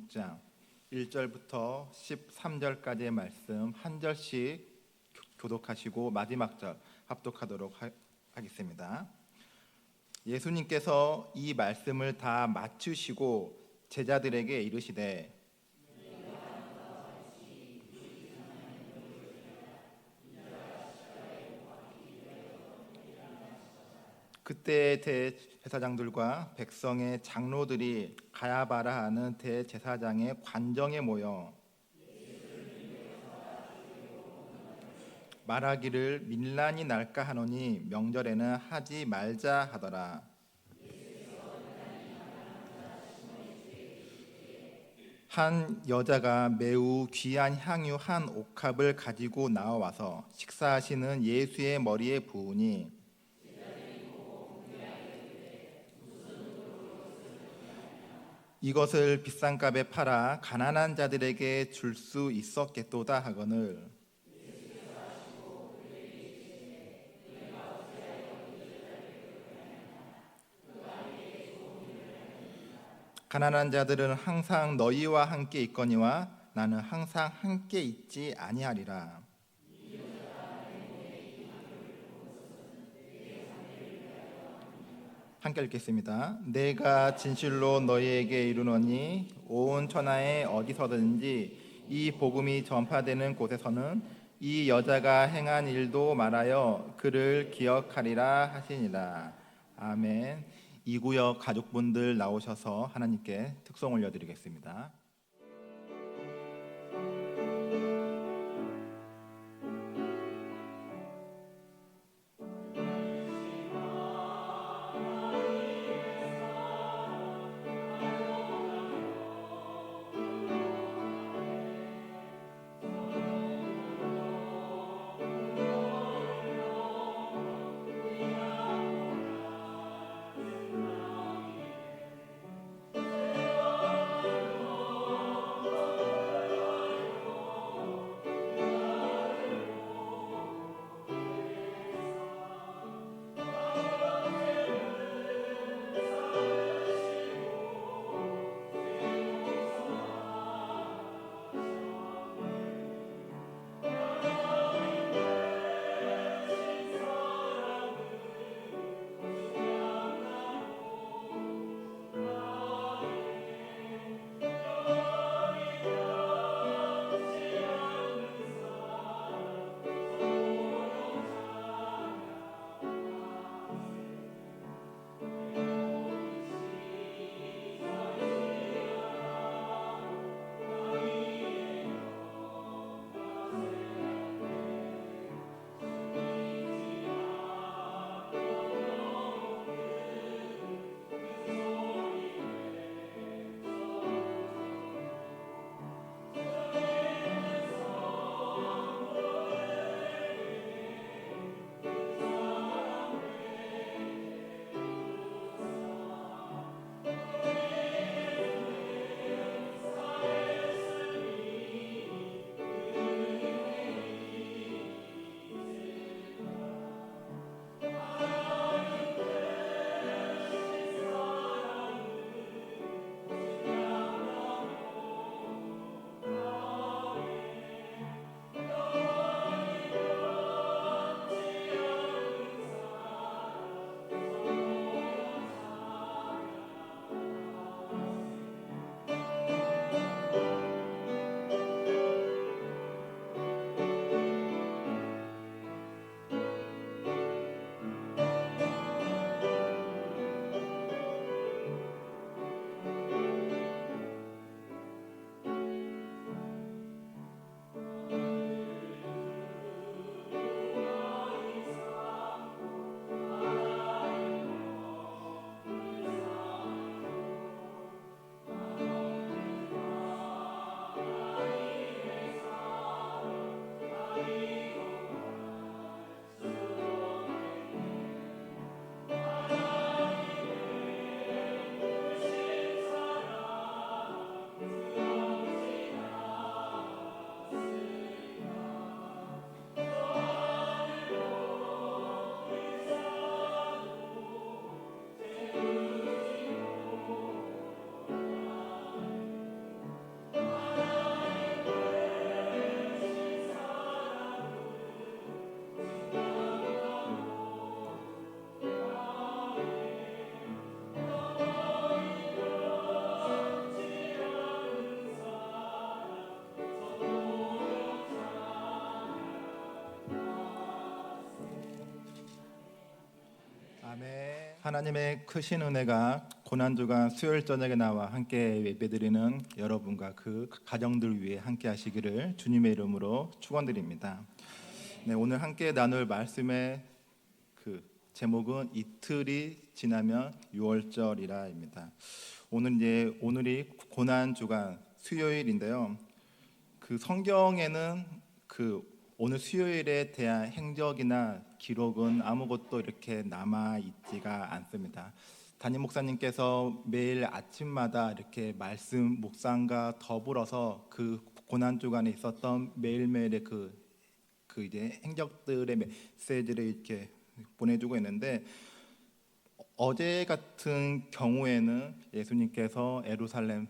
16장 1절부터 13절까지의 말씀 한 절씩 교독하시고 마지막 절 합독하도록 하겠습니다. 예수님께서 이 말씀을 다 마치시고 제자들에게 이르시되 그때 대제사장들과 백성의 장로들이 가야바라 하는 대제사장의 관정에 모여 말하기를 민란이 날까 하노니 명절에는 하지 말자 하더라. 한 여자가 매우 귀한 향유 한 옥합을 가지고 나와서 식사하시는 예수의 머리에 부으니 이것을 비싼 값에 팔아 가난한 자들에게 줄 수 있었겠도다 하거늘 가난한 자들은 항상 너희와 함께 있거니와 나는 항상 함께 있지 아니하리라. 함께 읽겠습니다. 내가 진실로 너희에게 이르노니 온 천하에 어디서든지 이 복음이 전파되는 곳에서는 이 여자가 행한 일도 말하여 그를 기억하리라 하시니라. 아멘. 이 구역 가족분들 나오셔서 하나님께 특송 올려드리겠습니다. 하나님의 크신 은혜가 고난주간 수요일 저녁에 나와 함께 예배드리는 여러분과 그 가정들 위해 함께 하시기를 주님의 이름으로 축원드립니다. 네, 오늘 함께 나눌 말씀의 그 제목은 이틀이 지나면 6월절이라입니다. 오늘이 고난주간 수요일인데요. 그 성경에는 오늘 수요일에 대한 행적이나 기록은 아무것도 이렇게 남아 있지가 않습니다. 담임 목사님께서 매일 아침마다 이렇게 말씀 묵상과 더불어서 그 고난 주간에 있었던 매일매일의 그 이제 행적들의 메시지를 이렇게 보내주고 있는데, 어제 같은 경우에는 예수님께서 예루살렘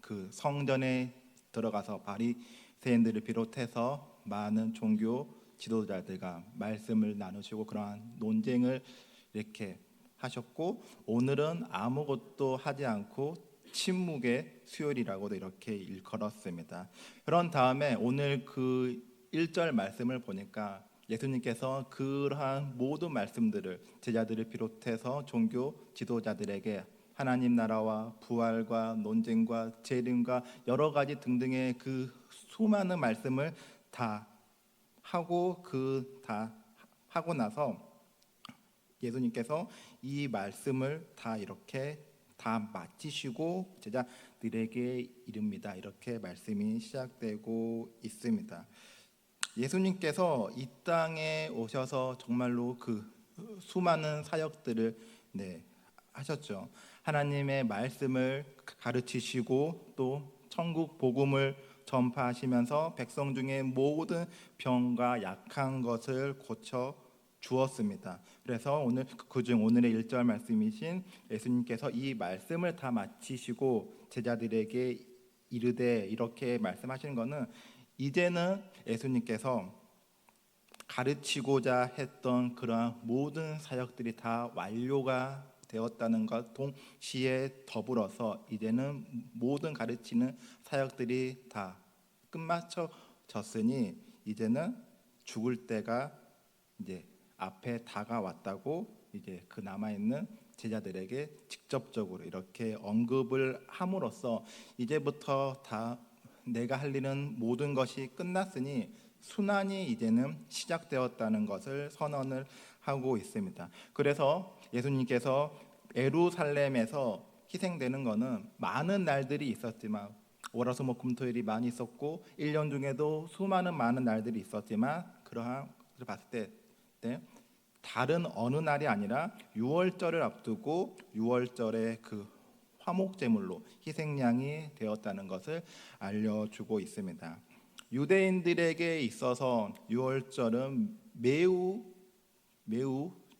그 성전에 들어가서 바리새인들을 비롯해서 많은 종교 지도자들과 말씀을 나누시고 그러한 논쟁을 이렇게 하셨고, 오늘은 아무것도 하지 않고 침묵의 수요일이라고도 이렇게 일컬었습니다. 그런 다음에 오늘 그 1절 말씀을 보니까 예수님께서 그러한 모든 말씀들을 제자들을 비롯해서 종교 지도자들에게 하나님 나라와 부활과 논쟁과 재림과 여러 가지 등등의 그 수많은 말씀을 다 하고 나서 예수님께서 이 말씀을 다 이렇게 다 마치시고 제자들에게 이릅니다. 이렇게 말씀이 시작되고 있습니다. 예수님께서 이 땅에 오셔서 정말로 그 수많은 사역들을 하셨죠. 하나님의 말씀을 가르치시고 또 천국 복음을 전파하시면서 백성 중에 모든 병과 약한 것을 고쳐 주었습니다. 그래서 오늘의 1절 말씀이신 예수님께서 이 말씀을 다 마치시고 제자들에게 이르되 이렇게 말씀하시는 것은 이제는 예수님께서 가르치고자 했던 그러한 모든 사역들이 다 완료가 되었다는 것 동시에 더불어서 이제는 모든 가르치는 사역들이 다 끝마쳐졌으니 이제는 죽을 때가 이제 앞에 다가왔다고 이제 그 남아있는 제자들에게 직접적으로 이렇게 언급을 함으로써 이제부터 다 내가 할 일은 모든 것이 끝났으니 순환이 이제는 시작되었다는 것을 선언을 하고 있습니다. 그래서 예수님께서 예루살렘에서 희생되는 것은 많은 날들이 있었지만 월화수목금토일이 많이 있었고 1년 중에도 많은 날들이 있었지만 그러한 것을 봤을 때 다른 어느 날이 아니라 6월절을 앞두고 6월절의 그 화목제물로 희생양이 되었다는 것을 알려주고 있습니다. 유대인들에게 있어서 6월절은 매우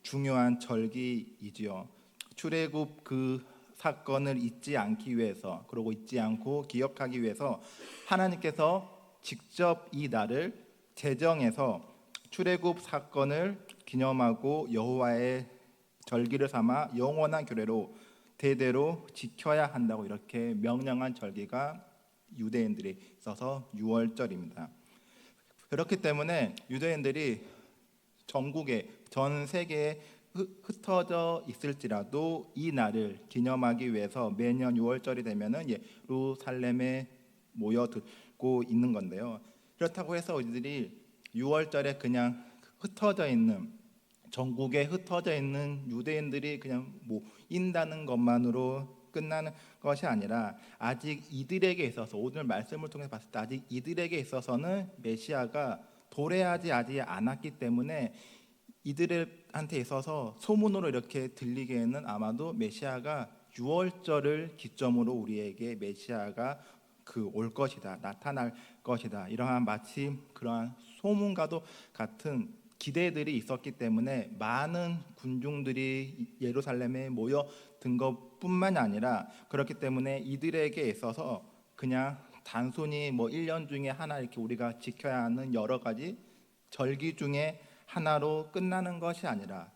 중요한 절기이지요. 출애굽 그 사건을 잊지 않기 위해서, 그리고 잊지 않고 기억하기 위해서 하나님께서 직접 이 날을 제정해서 출애굽 사건을 기념하고 여호와의 절기를 삼아 영원한 규례로 대대로 지켜야 한다고 이렇게 명령한 절기가 유대인들이 있어서 6월절입니다. 그렇기 때문에 유대인들이 전국에 전 세계에 흩어져 있을지라도 이 날을 기념하기 위해서 매년 6월절이 되면은 예루살렘에 모여들고 있는 건데요. 그렇다고 해서 우리들이 6월절에 그냥 흩어져 있는 전국에 흩어져 있는 유대인들이 그냥 모인다는 것만으로 끝나는 것이 아니라 아직 이들에게 있어서 오늘 말씀을 통해서 봤을 때 아직 이들에게 있어서는 메시아가 도래하지 않았기 때문에 이들한테 있어서 소문으로 이렇게 들리기에는 아마도 메시아가 6월절을 기점으로 우리에게 메시아가 올 것이다, 나타날 것이다, 이러한 마치 그러한 소문과도 같은 기대들이 있었기 때문에 많은 군중들이 예루살렘에 모여든 것뿐만 아니라 그렇기 때문에 이들에게 있어서 그냥 단순히 1년 중에 하나 이렇게 우리가 지켜야 하는 여러 가지 절기 중에 하나로 끝나는 것이 아니라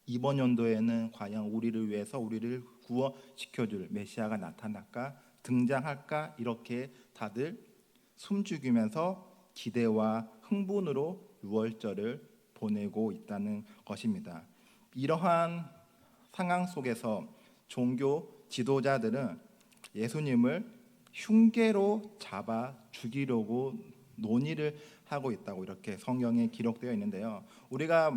이번 연도에는 과연 우리를 위해서 우리를 구원시켜줄 메시아가 나타날까, 등장할까, 이렇게 다들 숨죽이면서 기대와 흥분으로 6월절을 보내고 있다는 것입니다. 이러한 상황 속에서 종교 지도자들은 예수님을 흉계로 잡아 죽이려고 논의를 하고 있다고 이렇게 성경에 기록되어 있는데요. 우리가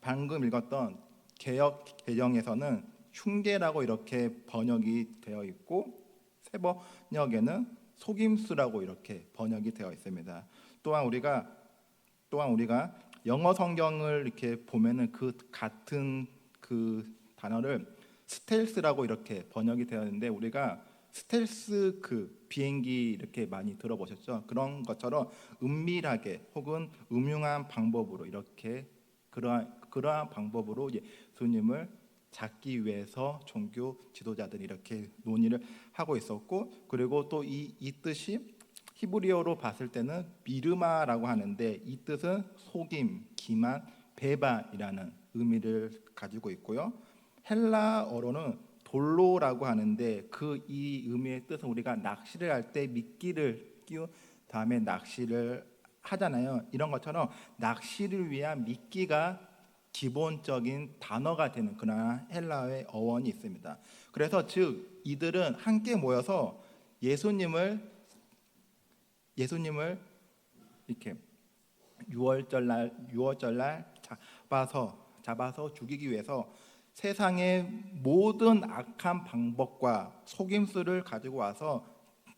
방금 읽었던 개역 개정에서는 흉계라고 이렇게 번역이 되어 있고 새 번역에는 속임수라고 이렇게 번역이 되어 있습니다. 또한 우리가 영어 성경을 이렇게 보면은 그 같은 그 단어를 스텔스라고 이렇게 번역이 되어 있는데 우리가 스텔스 그 비행기 이렇게 많이 들어보셨죠? 그런 것처럼 은밀하게 혹은 음흉한 방법으로 이렇게 그러한 방법으로 예수님을 잡기 위해서 종교 지도자들이 이렇게 논의를 하고 있었고, 그리고 또 이 뜻이 히브리어로 봤을 때는 미르마라고 하는데 이 뜻은 속임, 기만, 배반이라는 의미를 가지고 있고요. 헬라어로는 돌로라고 하는데 그 이 의미의 뜻은 우리가 낚시를 할 때 미끼를 끼운 다음에 낚시를 하잖아요. 이런 것처럼 낚시를 위한 미끼가 기본적인 단어가 되는 그러한 헬라어의 어원이 있습니다. 그래서 즉 이들은 함께 모여서 예수님을 이렇게 유월절날 잡아서 죽이기 위해서 세상의 모든 악한 방법과 속임수를 가지고 와서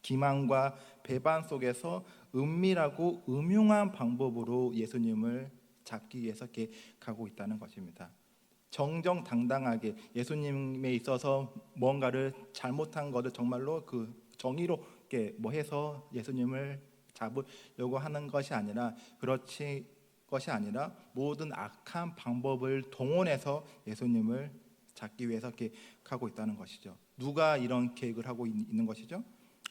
기만과 배반 속에서 은밀하고 음흉한 방법으로 예수님을 잡기 위해서 이렇게 가고 있다는 것입니다. 정정당당하게 예수님에 있어서 뭔가를 잘못한 것을 정말로 그 정의롭게 뭐 해서 예수님을 잡으려고 하는 것이 아니라 것이 아니라 모든 악한 방법을 동원해서 예수님을 잡기 위해서 이렇게 가고 있다는 것이죠. 누가 이런 계획을 하고 있는 것이죠?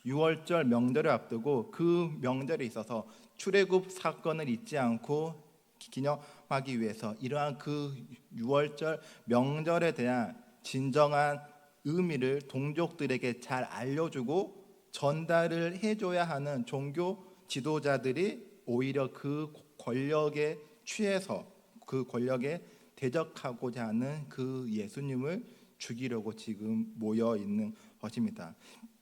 유월절 명절을 앞두고 그 명절에 있어서 출애굽 사건을 잊지 않고 기념하기 위해서 이러한 그 유월절 명절에 대한 진정한 의미를 동족들에게 잘 알려주고 전달을 해줘야 하는 종교 지도자들이 오히려 그 권력에 취해서 그 권력에 대적하고자 하는 그 예수님을 죽이려고 지금 모여 있는 것입니다.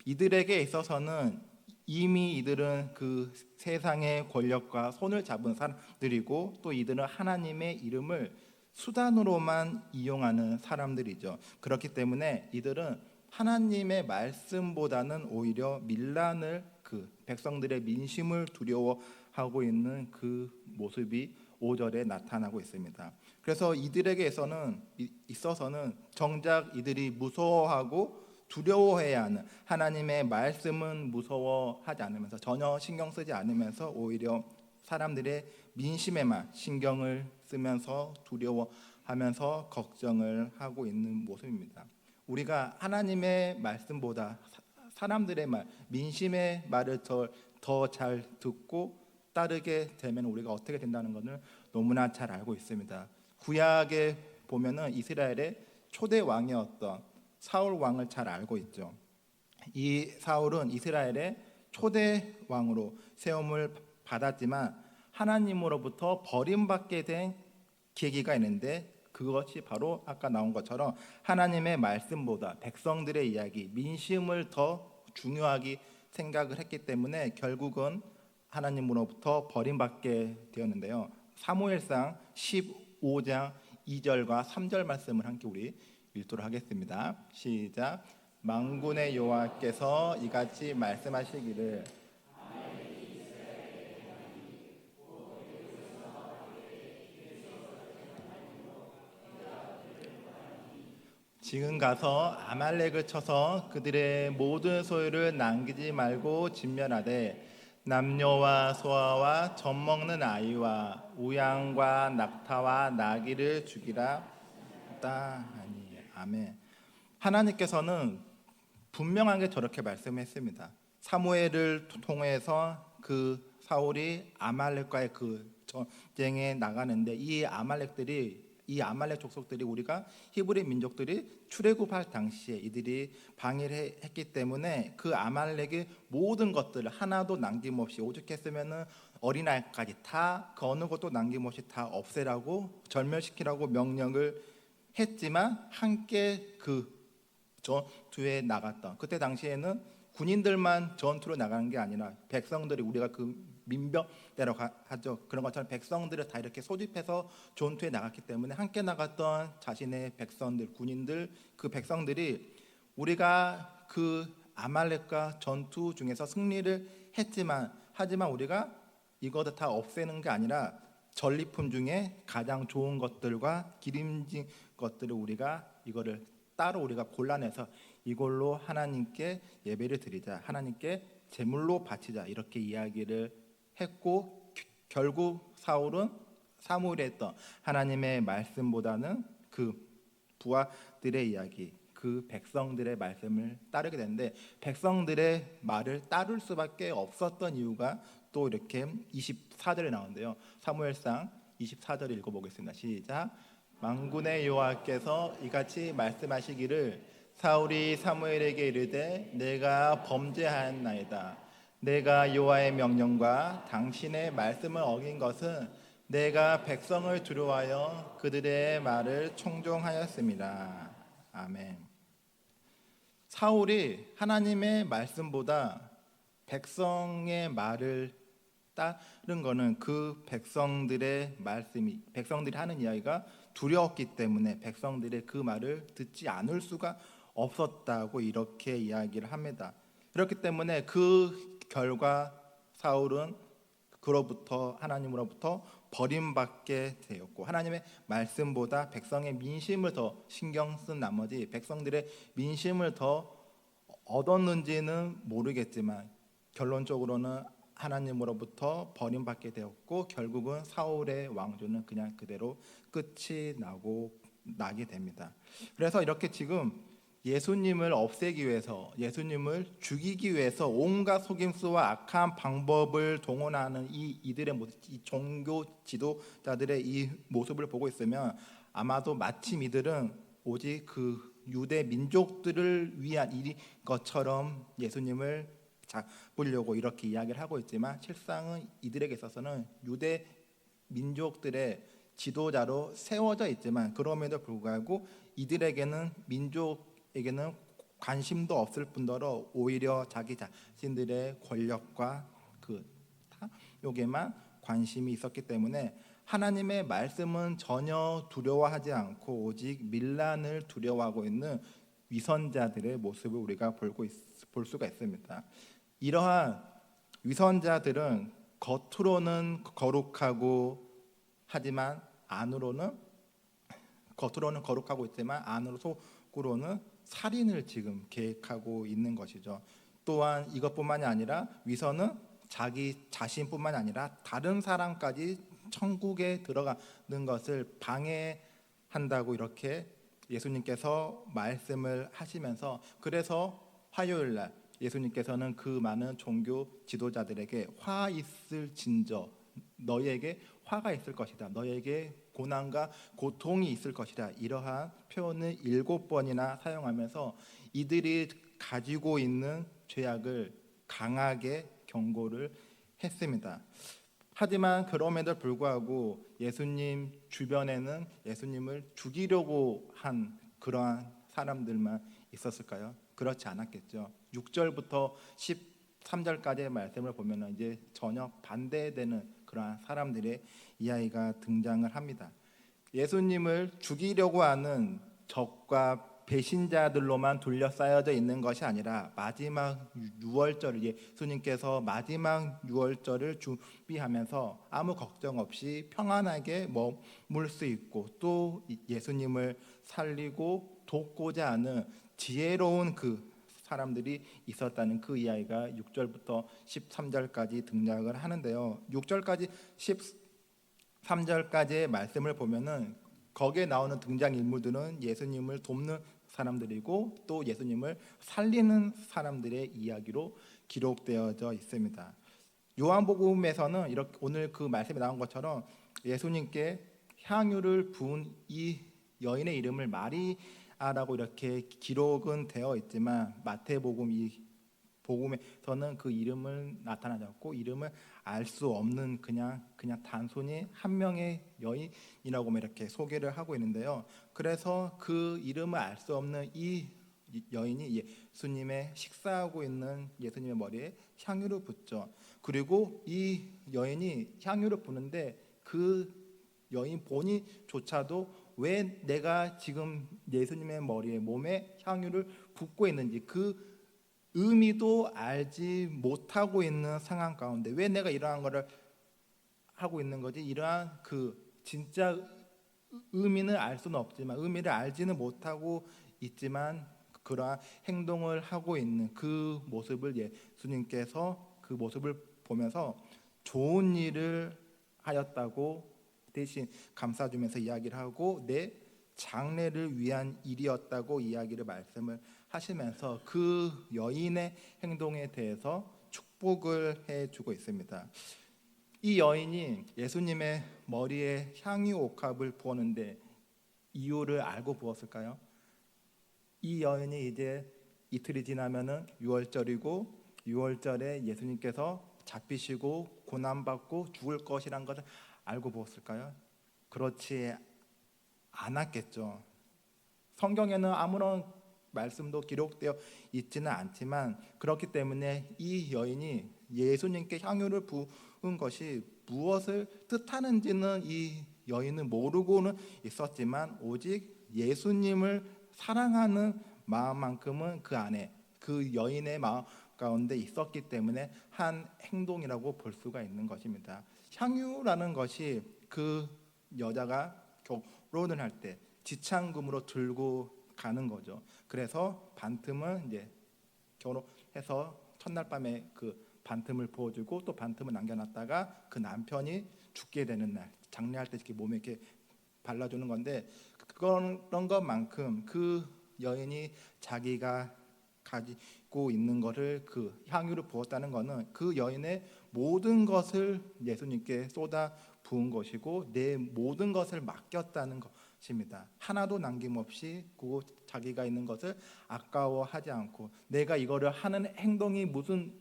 이들에게 있어서는 이미 이들은 그 세상의 권력과 손을 잡은 사람들이고 또 이들은 하나님의 이름을 수단으로만 이용하는 사람들이죠. 그렇기 때문에 이들은 하나님의 말씀보다는 오히려 밀란을 그 백성들의 민심을 두려워하고 있는 그 모습이 5절에 나타나고 있습니다. 그래서 이들에게 있어서는 정작 이들이 무서워하고 두려워해야 하는 하나님의 말씀은 무서워하지 않으면서 전혀 신경 쓰지 않으면서 오히려 사람들의 민심에만 신경을 쓰면서 두려워하면서 걱정을 하고 있는 모습입니다. 우리가 하나님의 말씀보다 사람들의 말, 민심의 말을 더 잘 듣고 따르게 되면 우리가 어떻게 된다는 것을 너무나 잘 알고 있습니다. 구약에 보면은 이스라엘의 초대 왕이었던 사울 왕을 잘 알고 있죠. 이 사울은 이스라엘의 초대 왕으로 세움을 받았지만 하나님으로부터 버림받게 된 계기가 있는데 그것이 바로 아까 나온 것처럼 하나님의 말씀보다 백성들의 이야기, 민심을 더 중요하게 생각을 했기 때문에 결국은 하나님으로부터 버림받게 되었는데요. 사무엘상 15장 2절과 3절 말씀을 함께 우리 읽도록 하겠습니다. 시작. 만군의 여호와께서 이같이 말씀하시기를 지금 가서 아말렉을 쳐서 그들의 모든 소유를 남기지 말고 진멸하되 남녀와 소아와 젖먹는 아이와 우양과 낙타와 나귀를 죽이라. 아니, 아멘. 하나님께서는 분명하게 저렇게 말씀했습니다. 사무엘을 통해서 그 사울이 아말렉과의 그 전쟁에 나가는데 이 아말렉 족속들이 우리가 히브리 민족들이 출애굽할 당시에 이들이 방해를 했기 때문에 그 아말렉의 모든 것들을 하나도 남김없이 오죽했으면은 어린아이까지 다 그 어느 것도 남김없이 다 없애라고 절멸시키라고 명령을 했지만 함께 그 전투에 나갔던, 그때 당시에는 군인들만 전투로 나가는 게 아니라 백성들이, 우리가 그 민병대라고 하죠. 그런 것처럼 백성들을 다 이렇게 소집해서 전투에 나갔기 때문에 함께 나갔던 자신의 백성들, 군인들, 그 백성들이 우리가 그 아말렉과 전투 중에서 승리를 하지만 우리가 이것을 다 없애는 게 아니라 전리품 중에 가장 좋은 것들과 기름진 것들을 우리가 이거를 따로 우리가 골라내서 이걸로 하나님께 예배를 드리자, 하나님께 제물로 바치자, 이렇게 이야기를 했고, 결국 사무엘이 했던 하나님의 말씀보다는 그 부하들의 이야기, 그 백성들의 말씀을 따르게 되는데, 백성들의 말을 따를 수밖에 없었던 이유가 또 이렇게 24절에 나오는데요. 사무엘상 24절 읽어보겠습니다. 시작. 만군의 여호와께서 이같이 말씀하시기를, 사울이 사무엘에게 이르되 내가 범죄하였나이다. 내가 여호와의 명령과 당신의 말씀을 어긴 것은 내가 백성을 두려워하여 그들의 말을 청종하였습니다. 아멘. 사울이 하나님의 말씀보다 백성의 말을 따른 거는 그 백성들이 하는 이야기가 두려웠기 때문에 백성들의 그 말을 듣지 않을 수가 없었다고 이렇게 이야기를 합니다. 그렇기 때문에 그 결과 사울은 하나님으로부터 버림받게 되었고, 하나님의 말씀보다 백성의 민심을 더 신경 쓴 나머지 백성들의 민심을 더 얻었는지는 모르겠지만 결론적으로는 하나님으로부터 버림받게 되었고, 결국은 사울의 왕조는 그냥 그대로 끝이 나게 됩니다. 그래서 이렇게 지금 예수님을 없애기 위해서, 예수님을 죽이기 위해서 온갖 속임수와 악한 방법을 동원하는 이들의 모습, 이 종교 지도자들의 이 모습을 보고 있으면 아마도 마침 이들은 오직 그 유대 민족들을 위한 일인 것처럼 예수님을 잡으려고 이렇게 이야기를 하고 있지만, 실상은 이들에게 있어서는 유대 민족들의 지도자로 세워져 있지만, 그럼에도 불구하고 이들에게는 민족에게는 관심도 없을 뿐더러 오히려 자기 자신들의 권력과 그 탐욕에만 관심이 있었기 때문에 하나님의 말씀은 전혀 두려워하지 않고 오직 밀란을 두려워하고 있는 위선자들의 모습을 우리가 볼 수가 있습니다. 이러한 위선자들은 겉으로는 거룩하고 하지만 겉으로는 거룩하고 있지만 속으로는 살인을 지금 계획하고 있는 것이죠. 또한 이것뿐만이 아니라 위선은 자기 자신뿐만이 아니라 다른 사람까지 천국에 들어가는 것을 방해한다고 이렇게 예수님께서 말씀을 하시면서, 그래서 화요일 날 예수님께서는 그 많은 종교 지도자들에게 화 있을진저, 너희에게 화가 있을 것이다, 너희에게 고난과 고통이 있을 것이다, 이러한 표현을 7번이나 사용하면서 이들이 가지고 있는 죄악을 강하게 경고를 했습니다. 하지만 그럼에도 불구하고 예수님 주변에는 예수님을 죽이려고 한 그러한 사람들만 있었을까요? 그렇지 않았겠죠. 6절부터 13절까지의 말씀을 보면 이제 전혀 반대되는 그러한 사람들의 이야기가 등장을 합니다. 예수님을 죽이려고 하는 적과 배신자들로만 둘러싸여져 있는 것이 아니라 마지막 유월절, 예수님께서 마지막 유월절을 준비하면서 아무 걱정 없이 평안하게 머물 수 있고, 또 예수님을 살리고 돕고자 하는 지혜로운 그 사람들이 있었다는 그 이야기가 6절부터 13절까지 등장을 하는데요. 6절까지 13절까지의 말씀을 보면은 거기에 나오는 등장인물들은 예수님을 돕는 사람들이고 또 예수님을 살리는 사람들의 이야기로 기록되어져 있습니다. 요한복음에서는 이렇게 오늘 그 말씀에 나온 것처럼 예수님께 향유를 부은 이 여인의 이름을 마리아라고 이렇게 기록은 되어 있지만, 마태복음 이 복음에서는 그 이름을 나타나지 않고 이름을 알 수 없는 그냥 단순히 한 명의 여인이라고 이렇게 소개를 하고 있는데요. 그래서 그 이름을 알 수 없는 이 여인이 예수님의 식사하고 있는 예수님의 머리에 향유를 붓죠. 그리고 이 여인이 향유를 부는데 그 여인 본인조차도 왜 내가 지금 예수님의 머리에 몸에 향유를 붓고 있는지 그 의미도 알지 못하고 있는 상황 가운데 왜 내가 이러한 거를 하고 있는 거지? 이러한 그 진짜 의미는 알 수는 없지만 의미를 알지는 못하고 있지만 그러한 행동을 하고 있는 그 모습을 예수님께서 그 모습을 보면서 좋은 일을 하였다고 대신 감싸주면서 이야기를 하고 내 장래를 위한 일이었다고 이야기를 말씀을 하시면서 그 여인의 행동에 대해서 축복을 해주고 있습니다. 이 여인이 예수님의 머리에 향유 옥합을 부었는데 이유를 알고 부었을까요? 이 여인이 이제 이틀이 지나면은 6월절이고 6월절에 예수님께서 잡히시고 고난받고 죽을 것이란 것을 알고 부었을까요? 그렇지 않았겠죠. 성경에는 아무런 말씀도 기록되어 있지는 않지만 그렇기 때문에 이 여인이 예수님께 향유를 부은 것이 무엇을 뜻하는지는 이 여인은 모르고는 있었지만 오직 예수님을 사랑하는 마음만큼은 그 안에 그 여인의 마음 가운데 있었기 때문에 한 행동이라고 볼 수가 있는 것입니다. 향유라는 것이 그 여자가 결혼을 할 때 지창금으로 들고 가는 거죠. 그래서 반틈은 이제 결혼해서 첫날 밤에 그 반틈을 부어주고 또 반틈을 남겨놨다가 그 남편이 죽게 되는 날 장례할 때 이렇게 몸에 이렇게 발라주는 건데 그런 것만큼 그 여인이 자기가 가지고 있는 것을 그 향유를 부었다는 것은 그 여인의 모든 것을 예수님께 쏟아 부은 것이고 내 모든 것을 맡겼다는 것입니다. 하나도 남김없이 그 자기가 있는 것을 아까워하지 않고 내가 이거를 하는 행동이 무슨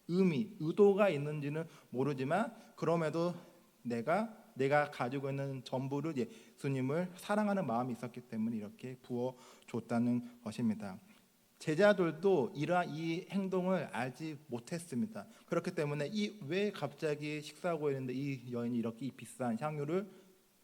의도가 있는지는 모르지만 그럼에도 내가 가지고 있는 전부를 예수님을 사랑하는 마음이 있었기 때문에 이렇게 부어 줬다는 것입니다. 제자들도 이러한 이 행동을 알지 못했습니다. 그렇기 때문에 왜 갑자기 식사하고 있는데 이 여인이 이렇게 이 비싼 향유를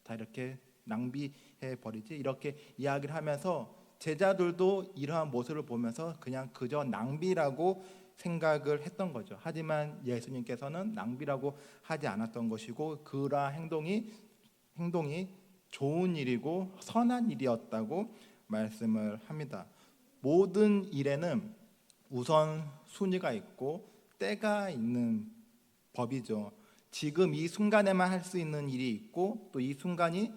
다 이렇게 낭비해 버리지? 이렇게 이야기를 하면서 제자들도 이러한 모습을 보면서 그냥 그저 낭비라고 생각을 했던 거죠. 하지만 예수님께서는 낭비라고 하지 않았던 것이고 그러한 행동이 좋은 일이고 선한 일이었다고 말씀을 합니다. 모든 일에는 우선 순위가 있고 때가 있는 법이죠. 지금 이 순간에만 할 수 있는 일이 있고 또 이 순간이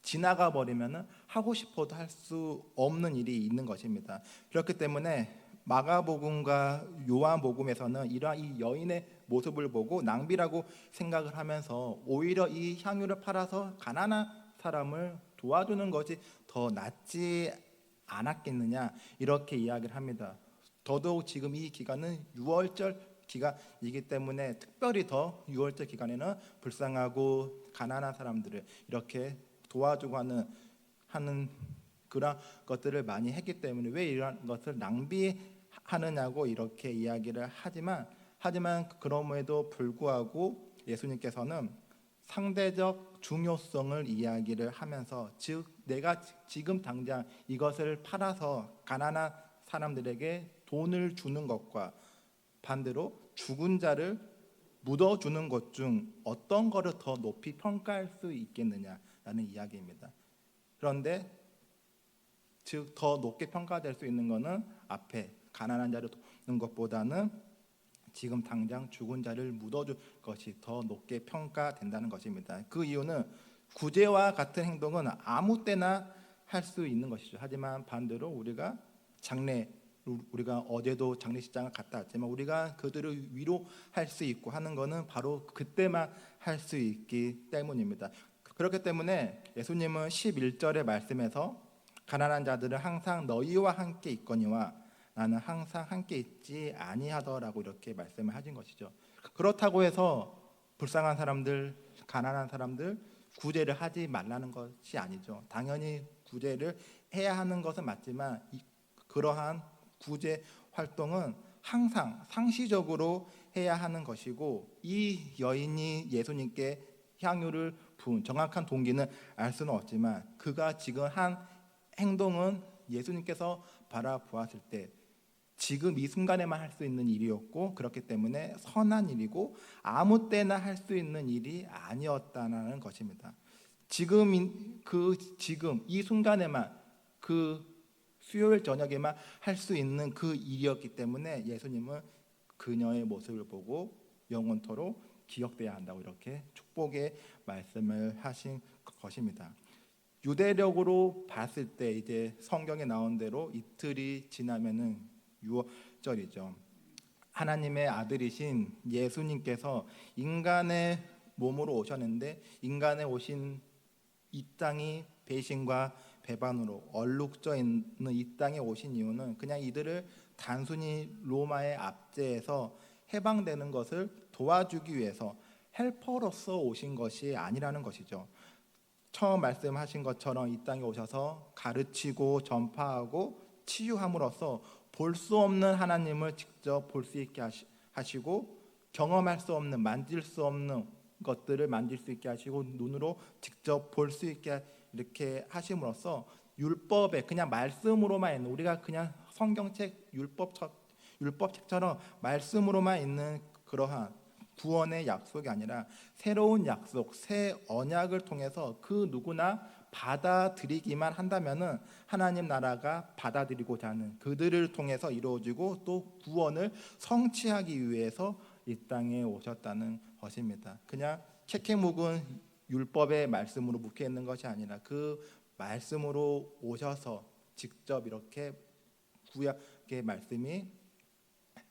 지나가 버리면 하고 싶어도 할 수 없는 일이 있는 것입니다. 그렇기 때문에 마가복음과 요한복음에서는 이러한 이 여인의 모습을 보고 낭비라고 생각을 하면서 오히려 이 향유를 팔아서 가난한 사람을 도와주는 것이 더 낫지 않았겠느냐 이렇게 이야기를 합니다. 더더욱 지금 이 기간은 6월절 기간이기 때문에 특별히 더 6월절 기간에는 불쌍하고 가난한 사람들을 이렇게 도와주고 하는 그런 것들을 많이 했기 때문에 왜 이런 것을 낭비하느냐고 이렇게 이야기를 하지만 그럼에도 불구하고 예수님께서는 상대적 중요성을 이야기를 하면서 즉 내가 지금 당장 이것을 팔아서 가난한 사람들에게 돈을 주는 것과 반대로 죽은 자를 묻어주는 것 중 어떤 것을 더 높이 평가할 수 있겠느냐라는 이야기입니다. 그런데 즉 더 높게 평가될 수 있는 것은 앞에 가난한 자를 돕는 것보다는 지금 당장 죽은 자를 묻어줄 것이 더 높게 평가된다는 것입니다. 그 이유는 구제와 같은 행동은 아무 때나 할 수 있는 것이죠. 하지만 반대로 우리가 어제도 장례식장을 갔다 왔지만 우리가 그들을 위로할 수 있고 하는 것은 바로 그때만 할 수 있기 때문입니다. 그렇기 때문에 예수님은 11절의 말씀에서 가난한 자들은 항상 너희와 함께 있거니와 나는 항상 함께 있지 아니하더라고 이렇게 말씀을 하신 것이죠. 그렇다고 해서 불쌍한 사람들, 가난한 사람들 구제를 하지 말라는 것이 아니죠. 당연히 구제를 해야 하는 것은 맞지만 그러한 구제 활동은 항상 상시적으로 해야 하는 것이고, 이 여인이 예수님께 향유를 부은 정확한 동기는 알 수는 없지만 그가 지금 한 행동은 예수님께서 바라보았을 때 지금 이 순간에만 할 수 있는 일이었고, 그렇기 때문에 선한 일이고 아무 때나 할 수 있는 일이 아니었다는 것입니다. 지금 이 순간에만, 그 수요일 저녁에만 할 수 있는 그 일이었기 때문에 예수님은 그녀의 모습을 보고 영원토록 기억돼야 한다고 이렇게 축복의 말씀을 하신 것입니다. 유대력으로 봤을 때 이제 성경에 나온 대로 이틀이 지나면은 유월절이죠. 하나님의 아들이신 예수님께서 인간의 몸으로 오셨는데, 인간에 오신 이 땅이 배신과 배반으로 얼룩져 있는 이 땅에 오신 이유는 그냥 이들을 단순히 로마의 압제에서 해방되는 것을 도와주기 위해서 헬퍼로서 오신 것이 아니라는 것이죠. 처음 말씀하신 것처럼 이 땅에 오셔서 가르치고 전파하고 치유함으로써 볼 수 없는 하나님을 직접 볼 수 있게 하시고, 경험할 수 없는, 만질 수 없는 것들을 만질 수 있게 하시고, 눈으로 직접 볼 수 있게 이렇게 하심으로써 율법에 그냥 말씀으로만 있는, 우리가 그냥 성경책 율법책처럼 말씀으로만 있는 그러한 구원의 약속이 아니라 새로운 약속, 새 언약을 통해서 그 누구나 받아들이기만 한다면은 하나님 나라가 받아들이고자 하는 그들을 통해서 이루어지고, 또 구원을 성취하기 위해서 이 땅에 오셨다는 것입니다. 그냥 캐캐 묵은 율법의 말씀으로 묵혀 있는 것이 아니라 그 말씀으로 오셔서 직접 이렇게 구약의 말씀이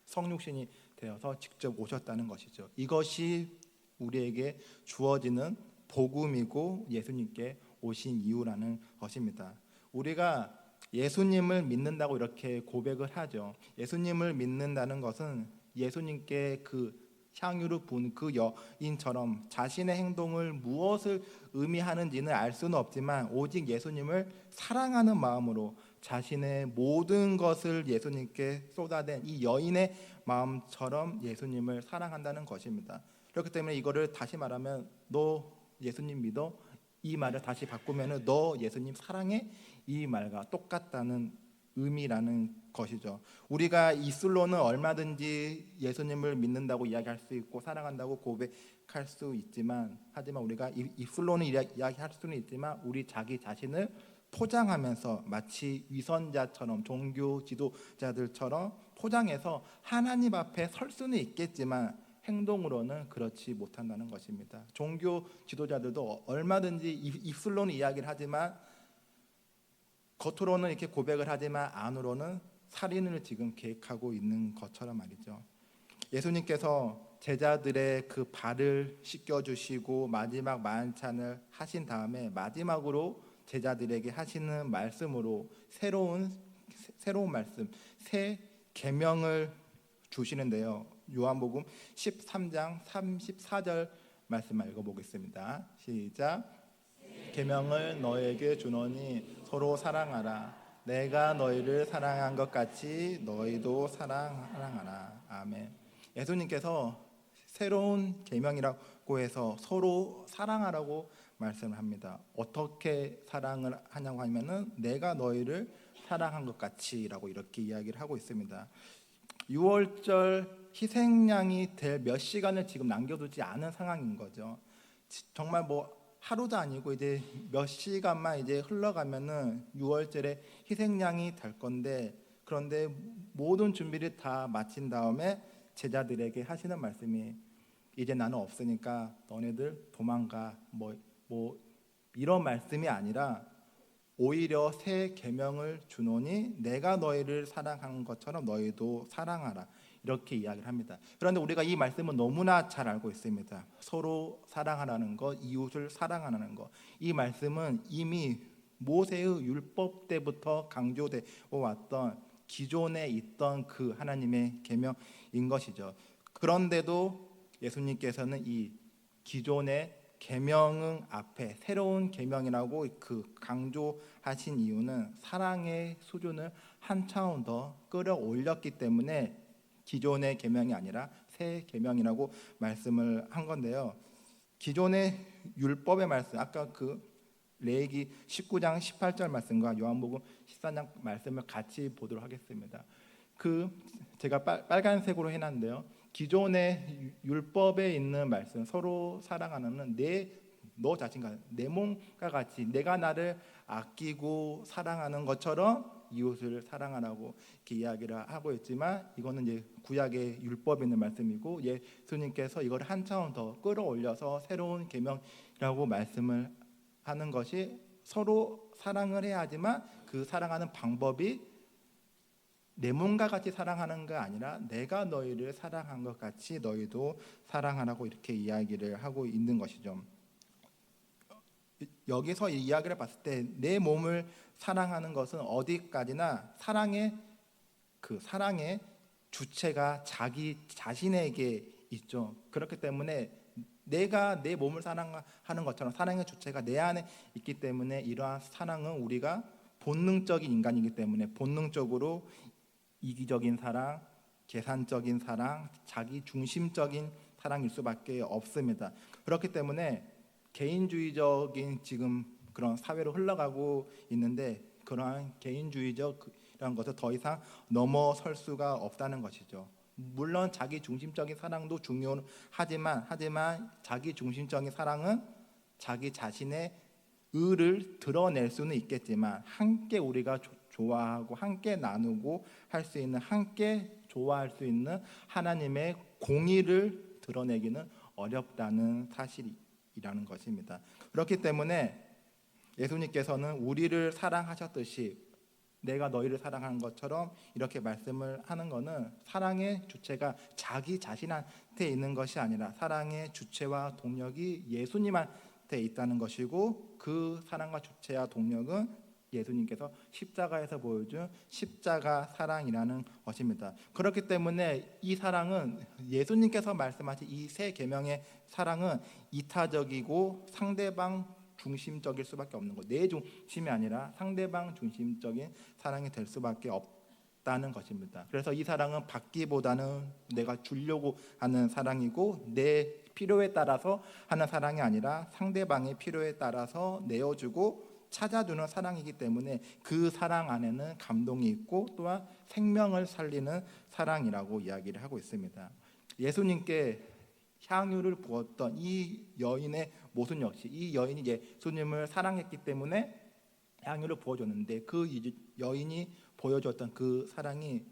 성육신이 되어서 직접 오셨다는 것이죠. 이것이 우리에게 주어지는 복음이고 예수님께 오신 이유라는 것입니다. 우리가 예수님을 믿는다고 이렇게 고백을 하죠. 예수님을 믿는다는 것은 예수님께 그 향유를 부은 그 여인처럼 자신의 행동을 무엇을 의미하는지는 알 수는 없지만 오직 예수님을 사랑하는 마음으로 자신의 모든 것을 예수님께 쏟아낸 이 여인의 마음처럼 예수님을 사랑한다는 것입니다. 그렇기 때문에 이거를 다시 말하면 너 예수님 믿어? 이 말을 다시 바꾸면 너 예수님 사랑해? 이 말과 똑같다는 의미라는 것이죠. 우리가 입술로는 얼마든지 예수님을 믿는다고 이야기할 수 있고 사랑한다고 고백할 수 있지만, 하지만 우리가 입술로는 이야기할 수는 있지만 우리 자기 자신을 포장하면서 마치 위선자처럼, 종교 지도자들처럼 포장해서 하나님 앞에 설 수는 있겠지만 행동으로는 그렇지 못한다는 것입니다. 종교 지도자들도 얼마든지 입술로는 이야기를 하지만, 겉으로는 이렇게 고백을 하지만 안으로는 살인을 지금 계획하고 있는 것처럼 말이죠. 예수님께서 제자들의 그 발을 씻겨주시고 마지막 만찬을 하신 다음에 마지막으로 제자들에게 하시는 말씀으로 새로운 말씀, 새 계명을 주시는데요. 요한복음 13장 34절 말씀을 읽어보겠습니다. 시작. 계명을 너에게 주노니 서로 사랑하라. 내가 너희를 사랑한 것 같이 너희도 사랑하라. 아멘. 예수님께서 새로운 계명이라고 해서 서로 사랑하라고 말씀을 합니다. 어떻게 사랑을 하냐고 하면은 내가 너희를 사랑한 것 같이라고 이렇게 이야기를 하고 있습니다. 6월절 희생양이 될 몇 시간을 지금 남겨두지 않은 상황인 거죠. 정말 뭐 하루도 아니고 이제 몇 시간만 이제 흘러가면은 6월절에 희생양이 될 건데, 그런데 모든 준비를 다 마친 다음에 제자들에게 하시는 말씀이 이제 나는 없으니까 너네들 도망가, 뭐 이런 말씀이 아니라 오히려 새 계명을 주노니 내가 너희를 사랑한 것처럼 너희도 사랑하라, 이렇게 이야기를 합니다. 그런데 우리가 이 말씀은 너무나 잘 알고 있습니다. 서로 사랑하라는 것, 이웃을 사랑하라는 것, 이 말씀은 이미 모세의 율법 때부터 강조되어 왔던 기존에 있던 그 하나님의 계명인 것이죠. 그런데도 예수님께서는 이 기존의 계명은 앞에 새로운 계명이라고 그 강조하신 이유는 사랑의 수준을 한 차원 더 끌어올렸기 때문에 기존의 계명이 아니라 새 계명이라고 말씀을 한 건데요. 기존의 율법의 말씀, 아까 그 레위기 19장 18절 말씀과 요한복음 14장 말씀을 같이 보도록 하겠습니다. 그 제가 빨간색으로 해놨는데요. 기존의 율법에 있는 말씀, 서로 사랑하는 너 자신과 내 몸과 같이 내가 나를 아끼고 사랑하는 것처럼 이웃을 사랑하라고 이렇게 이야기를 하고 있지만, 이거는 이제 구약의 율법에 있는 말씀이고 예수님께서 이걸 한 차원 더 끌어올려서 새로운 계명이라고 말씀을 하는 것이, 서로 사랑을 해야 하지만 그 사랑하는 방법이 내 몸과 같이 사랑하는 게 아니라 내가 너희를 사랑한 것 같이 너희도 사랑하라고 이렇게 이야기를 하고 있는 것이죠. 여기서 이 이야기를 봤을 때 내 몸을 사랑하는 것은 어디까지나 사랑의 주체가 자기 자신에게 있죠. 그렇기 때문에 내가 내 몸을 사랑하는 것처럼 사랑의 주체가 내 안에 있기 때문에 이러한 사랑은 우리가 본능적인 인간이기 때문에 본능적으로 이기적인 사랑, 계산적인 사랑, 자기 중심적인 사랑일 수밖에 없습니다. 그렇기 때문에 개인주의적인 지금 그런 사회로 흘러가고 있는데, 그러한 개인주의적이라는 것을 더 이상 넘어설 수가 없다는 것이죠. 물론 자기 중심적인 사랑도 중요하지만 자기 중심적인 사랑은 자기 자신의 의를 드러낼 수는 있겠지만 함께 우리가 좋아하고 함께 나누고 할 수 있는, 함께 좋아할 수 있는 하나님의 공의를 드러내기는 어렵다는 사실이라는 것입니다. 그렇기 때문에 예수님께서는 우리를 사랑하셨듯이 내가 너희를 사랑하는 것처럼 이렇게 말씀을 하는 것은 사랑의 주체가 자기 자신한테 있는 것이 아니라 사랑의 주체와 동력이 예수님한테 있다는 것이고, 그 사랑과 주체와 동력은 예수님께서 십자가에서 보여준 십자가 사랑이라는 것입니다. 그렇기 때문에 이 사랑은, 예수님께서 말씀하신 이 새 계명의 사랑은 이타적이고 상대방 중심적일 수밖에 없는 것, 내 중심이 아니라 상대방 중심적인 사랑이 될 수밖에 없다는 것입니다. 그래서 이 사랑은 받기보다는 내가 주려고 하는 사랑이고, 내 필요에 따라서 하는 사랑이 아니라 상대방의 필요에 따라서 내어주고 찾아주는 사랑이기 때문에 그 사랑 안에는 감동이 있고 또한 생명을 살리는 사랑이라고 이야기를 하고 있습니다. 예수님께 향유를 부었던 이 여인의 모습 역시, 이 여인이 예수님을 사랑했기 때문에 향유를 부어줬는데, 그 여인이 보여줬던 그 사랑이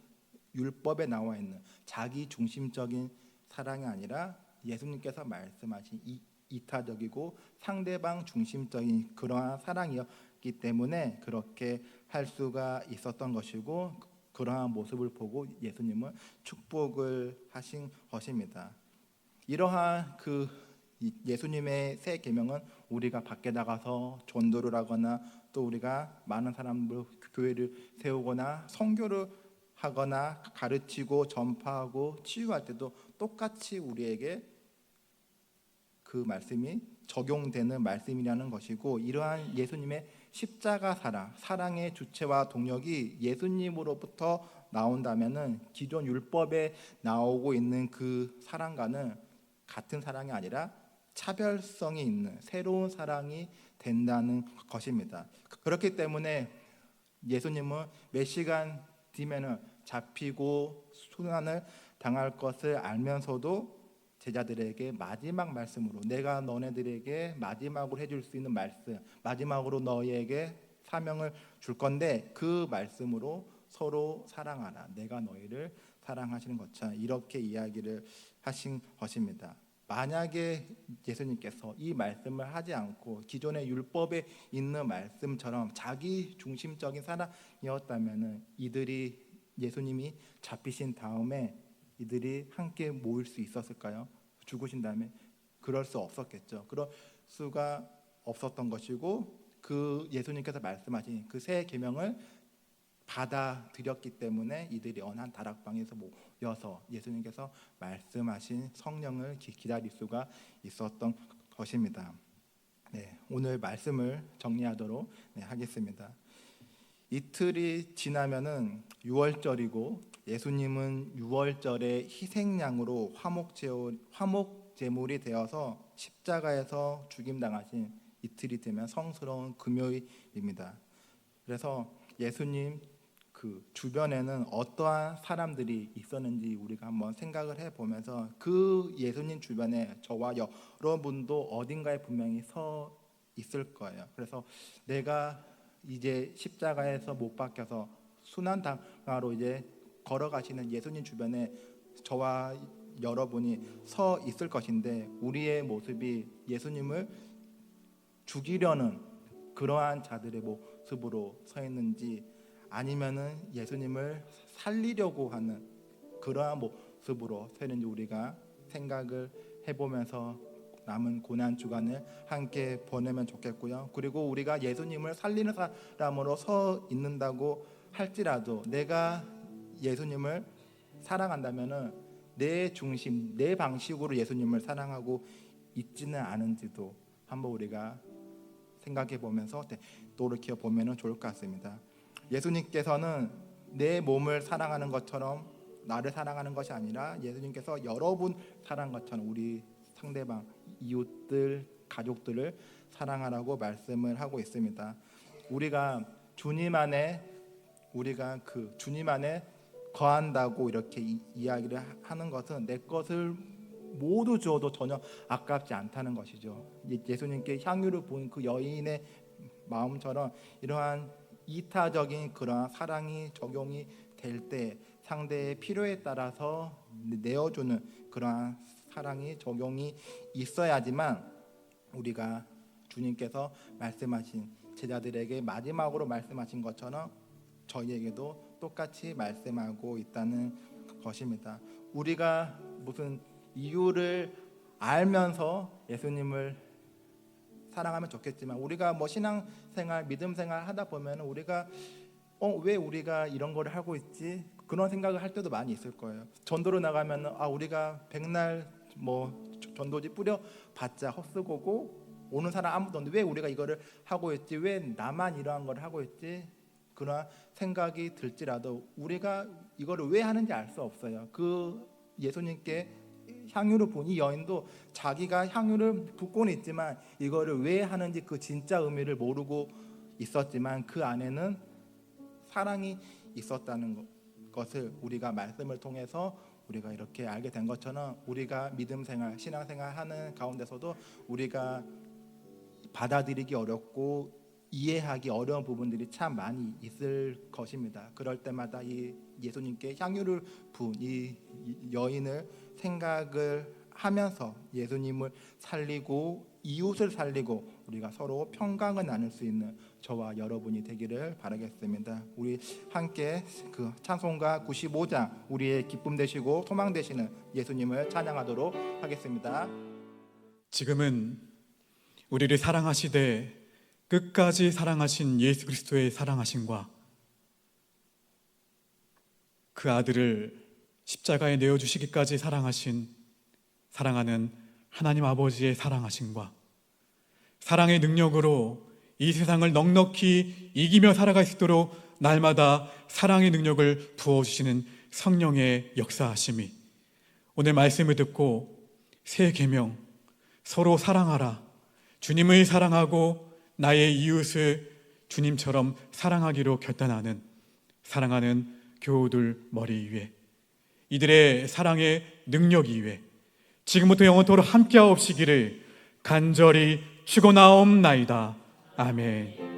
율법에 나와 있는 자기 중심적인 사랑이 아니라 예수님께서 말씀하신 이타적이고 상대방 중심적인 그러한 사랑이었기 때문에 그렇게 할 수가 있었던 것이고, 그러한 모습을 보고 예수님은 축복을 하신 것입니다. 이러한 그 예수님의 새 계명은 우리가 밖에 나가서 전도를 하거나 또 우리가 많은 사람들 교회를 세우거나 선교를 하거나 가르치고 전파하고 치유할 때도 똑같이 우리에게 그 말씀이 적용되는 말씀이라는 것이고, 이러한 예수님의 십자가 사랑의 주체와 동력이 예수님으로부터 나온다면은 기존 율법에 나오고 있는 그 사랑과는 같은 사랑이 아니라 차별성이 있는 새로운 사랑이 된다는 것입니다. 그렇기 때문에 예수님은 몇 시간 뒤면은 잡히고 순환을 당할 것을 알면서도 제자들에게 마지막 말씀으로, 내가 너네들에게 마지막으로 해줄 수 있는 말씀, 마지막으로 너희에게 사명을 줄 건데 그 말씀으로 서로 사랑하라, 내가 너희를 사랑하시는 것처럼 이렇게 이야기를 하신 것입니다. 만약에 예수님께서 이 말씀을 하지 않고 기존의 율법에 있는 말씀처럼 자기 중심적인 사랑이었다면 예수님이 잡히신 다음에 이들이 함께 모일 수 있었을까요? 죽으신 다음에 그럴 수 없었겠죠. 그럴 수가 없었던 것이고, 그 예수님께서 말씀하신 그 새 계명을 받아들였기 때문에 이들이 어느 한 다락방에서 모여서 예수님께서 말씀하신 성령을 기다릴 수가 있었던 것입니다. 네, 오늘 말씀을 정리하도록 하겠습니다. 이틀이 지나면은 유월절이고 예수님은 유월절의 희생양으로 화목 제물이 되어서 십자가에서 죽임당하신 이틀이 되면 성스러운 금요일입니다. 그래서 예수님 그 주변에는 어떠한 사람들이 있었는지 우리가 한번 생각을 해보면서 그 예수님 주변에 저와 여러분도 어딘가에 분명히 서 있을 거예요. 그래서 내가 이제 십자가에서 못 박혀서 순환당하로 이제 걸어가시는 예수님 주변에 저와 여러분이 서 있을 것인데, 우리의 모습이 예수님을 죽이려는 그러한 자들의 모습으로 서 있는지, 아니면은 예수님을 살리려고 하는 그러한 모습으로 서 있는지 우리가 생각을 해보면서 남은 고난 주간을 함께 보내면 좋겠고요. 그리고 우리가 예수님을 살리는 사람으로 서 있는다고 할지라도 내가 예수님을 사랑한다면은 내 중심, 내 방식으로 예수님을 사랑하고 있지는 않은지도 한번 우리가 생각해 보면서 돌이켜 보면은 좋을 것 같습니다. 예수님께서는 내 몸을 사랑하는 것처럼 나를 사랑하는 것이 아니라 예수님께서 여러분 사랑한 것처럼 우리 상대방, 이웃들, 가족들을 사랑하라고 말씀을 하고 있습니다. 우리가 주님 안에 거한다고 이렇게 이야기를 하는 것은 내 것을 모두 주어도 전혀 아깝지 않다는 것이죠. 예수님께 향유를 부은 그 여인의 마음처럼 이러한 이타적인 그러한 사랑이 적용이 될 때 상대의 필요에 따라서 내어주는 그러한 사랑이 적용이 있어야지만 우리가 주님께서 말씀하신 제자들에게 마지막으로 말씀하신 것처럼 저희에게도 똑같이 말씀하고 있다는 것입니다. 우리가 무슨 이유를 알면서 예수님을 사랑하면 좋겠지만, 우리가 뭐 신앙생활, 믿음생활 하다 보면 우리가 왜 우리가 이런 거를 하고 있지? 그런 생각을 할 때도 많이 있을 거예요. 전도로 나가면 우리가 백날 뭐 전도지 뿌려봤자 헛수고고 오는 사람 아무도 없는데 왜 우리가 이거를 하고 있지? 왜 나만 이러한 걸 하고 있지? 그런 생각이 들지라도 우리가 이거를 왜 하는지 알 수 없어요. 그 예수님께 향유를 부은 이 여인도 자기가 향유를 붓고는 있지만 이거를 왜 하는지 그 진짜 의미를 모르고 있었지만 그 안에는 사랑이 있었다는 것을 우리가 말씀을 통해서 우리가 이렇게 알게 된 것처럼, 우리가 믿음생활, 신앙생활 하는 가운데서도 우리가 받아들이기 어렵고 이해하기 어려운 부분들이 참 많이 있을 것입니다. 그럴 때마다 이 예수님께 향유를 부은 이 여인을 생각을 하면서 예수님을 살리고 이웃을 살리고 우리가 서로 평강을 나눌 수 있는 저와 여러분이 되기를 바라겠습니다. 우리 함께 그 찬송가 95장 우리의 기쁨 되시고 소망 되시는 예수님을 찬양하도록 하겠습니다. 지금은 우리를 사랑하시되 끝까지 사랑하신 예수 그리스도의 사랑하심과 그 아들을 십자가에 내어주시기까지 사랑하는 하나님 아버지의 사랑하심과 사랑의 능력으로 이 세상을 넉넉히 이기며 살아갈 수 있도록 날마다 사랑의 능력을 부어주시는 성령의 역사하심이 오늘 말씀을 듣고 새 계명, 서로 사랑하라, 주님을 사랑하고 나의 이웃을 주님처럼 사랑하기로 결단하는 사랑하는 교우들 머리 위에 이들의 사랑의 능력이 위에 지금부터 영원토록 함께하옵시기를 간절히 축원하옵나이다. 아멘.